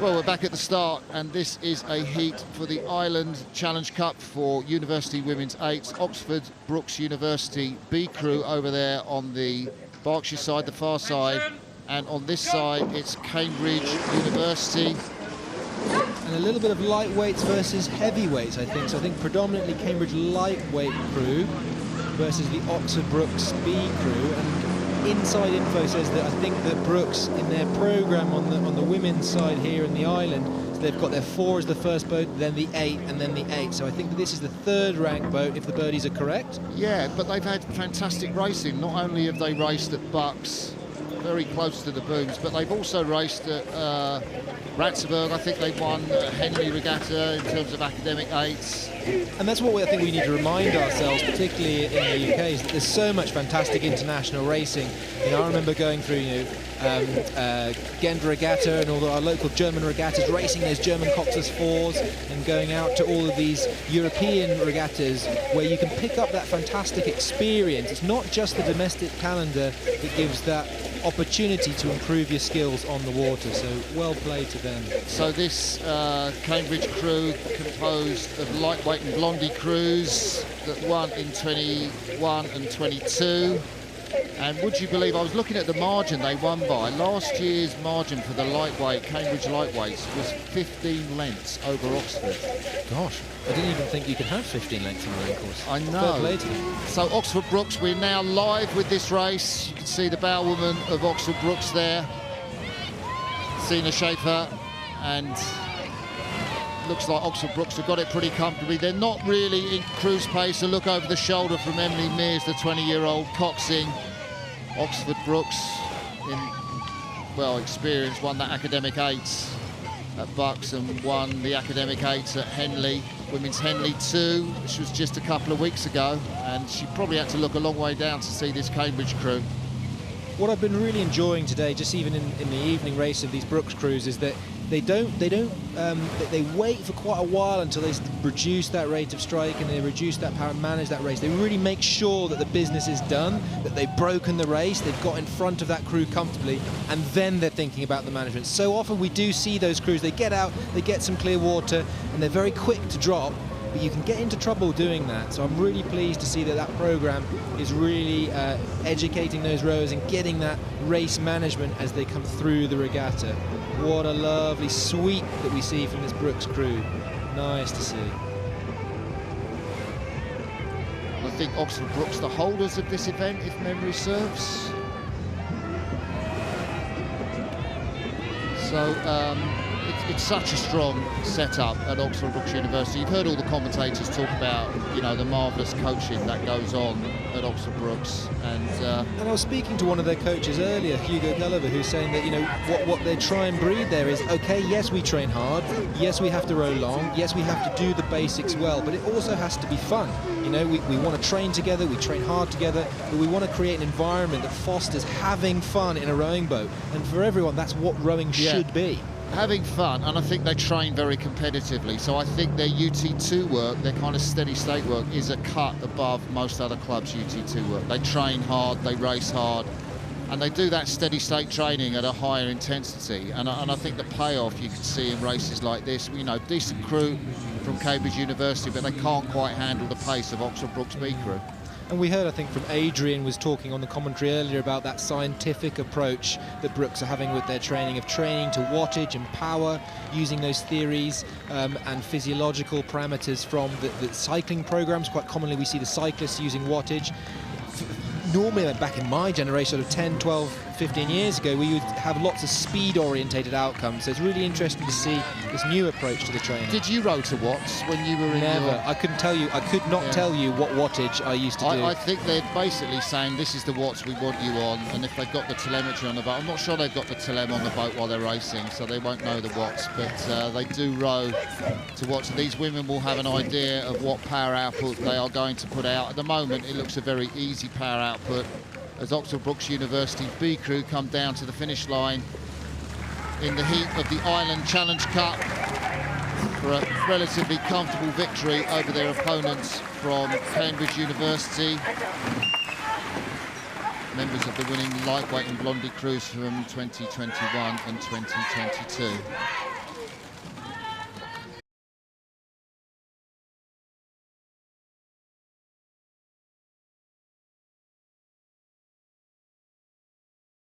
Well, we're back at the start, and this is a heat for the Island Challenge Cup for University Women's Eights. Oxford Brookes University B crew over there on the Berkshire side, the far side, and on this side it's Cambridge University. And a little bit of lightweights versus heavyweights, I think. So I think predominantly Cambridge lightweight crew versus the Oxford Brookes B crew. And inside info says that I think that Brookes, in their program on the women's side here in the island, so they've got their 4 as the first boat, then the 8, and then the 8. So I think that this is the 3rd ranked boat, if the birdies are correct. Yeah, but they've had fantastic racing. Not only have they raced at Bucks, very close to the booms, but they've also raced at Ratzeburg. I think they've won Henley Regatta in terms of academic 8s. And that's what I think we need to remind ourselves, particularly in the UK, is that there's so much fantastic international racing. You know, I remember going through, Ghent Regatta and all our local German regattas, racing those German Coxless 4s, and going out to all of these European regattas where you can pick up that fantastic experience. It's not just the domestic calendar that gives that opportunity to improve your skills on the water, so well played to them. So this Cambridge crew composed of lightweight and blondie crews that won in 21 and 22. And would you believe, I was looking at the margin they won by. Last year's margin for the lightweight, Cambridge lightweights, was 15 lengths over Oxford. Gosh, I didn't even think you could have 15 lengths on a rain course. I know. So Oxford Brookes, we're now live with this race. You can see the bowwoman of Oxford Brookes there, Sina Schaefer, and looks like Oxford Brookes have got it pretty comfortably. They're not really in cruise pace. A look over the shoulder from Emily Mears, the 20-year-old coxing. Oxford Brookes, experienced, won that academic 8s at Bucks and won the academic 8s at Henley, Women's Henley 2, which was just a couple of weeks ago, and she probably had to look a long way down to see this Cambridge crew. What I've been really enjoying today, just even in the evening race of these Brookes crews, is that they wait for quite a while until they reduce that rate of strike and they reduce that power and manage that race. They really make sure that the business is done, that they've broken the race, they've got in front of that crew comfortably, and then they're thinking about the management. So often we do see those crews, they get out, they get some clear water, and they're very quick to drop, but you can get into trouble doing that. So I'm really pleased to see that that program is really educating those rowers and getting that race management as they come through the regatta. What a lovely sweep that we see from this Brookes crew. Nice to see. I think Oxford Brookes, the holders of this event, if memory serves. So it's such a strong setup at Oxford Brookes University. You've heard all the commentators talk about, the marvellous coaching that goes on at Oxford Brookes. And I was speaking to one of their coaches earlier, Hugo Gulliver, who's saying that, what they try and breed there is, okay, yes, we train hard, yes, we have to row long, yes, we have to do the basics well, but it also has to be fun. We want to train together, we train hard together, but we want to create an environment that fosters having fun in a rowing boat. And for everyone, that's what rowing should be. Having fun, and I think they train very competitively. So I think their UT2 work, their kind of steady state work, is a cut above most other clubs' UT2 work. They train hard, they race hard, and they do that steady state training at a higher intensity. And I think the payoff you can see in races like this, decent crew from Cambridge University, but they can't quite handle the pace of Oxford Brookes B crew. And we heard, I think, from Adrian was talking on the commentary earlier about that scientific approach that Brookes are having with their training, of training to wattage and power, using those theories and physiological parameters from the cycling programs. Quite commonly we see the cyclists using wattage. Normally, back in my generation, sort of 10, 12, 15 years ago, we would have lots of speed-orientated outcomes. So it's really interesting to see this new approach to the training. Did you row to watts when you were in Never. I couldn't tell you. I could not tell you what wattage I used to do. I think they're basically saying this is the watts we want you on, and if they've got the telemetry on the boat, I'm not sure they've got the telem on the boat while they're racing, so they won't know the watts, but they do row to watts. These women will have an idea of what power output they are going to put out. At the moment, it looks a very easy power output as Oxford Brookes University B crew come down to the finish line in the heat of the Island Challenge Cup for a relatively comfortable victory over their opponents from Cambridge University, members of the winning lightweight and blondie crews from 2021 and 2022.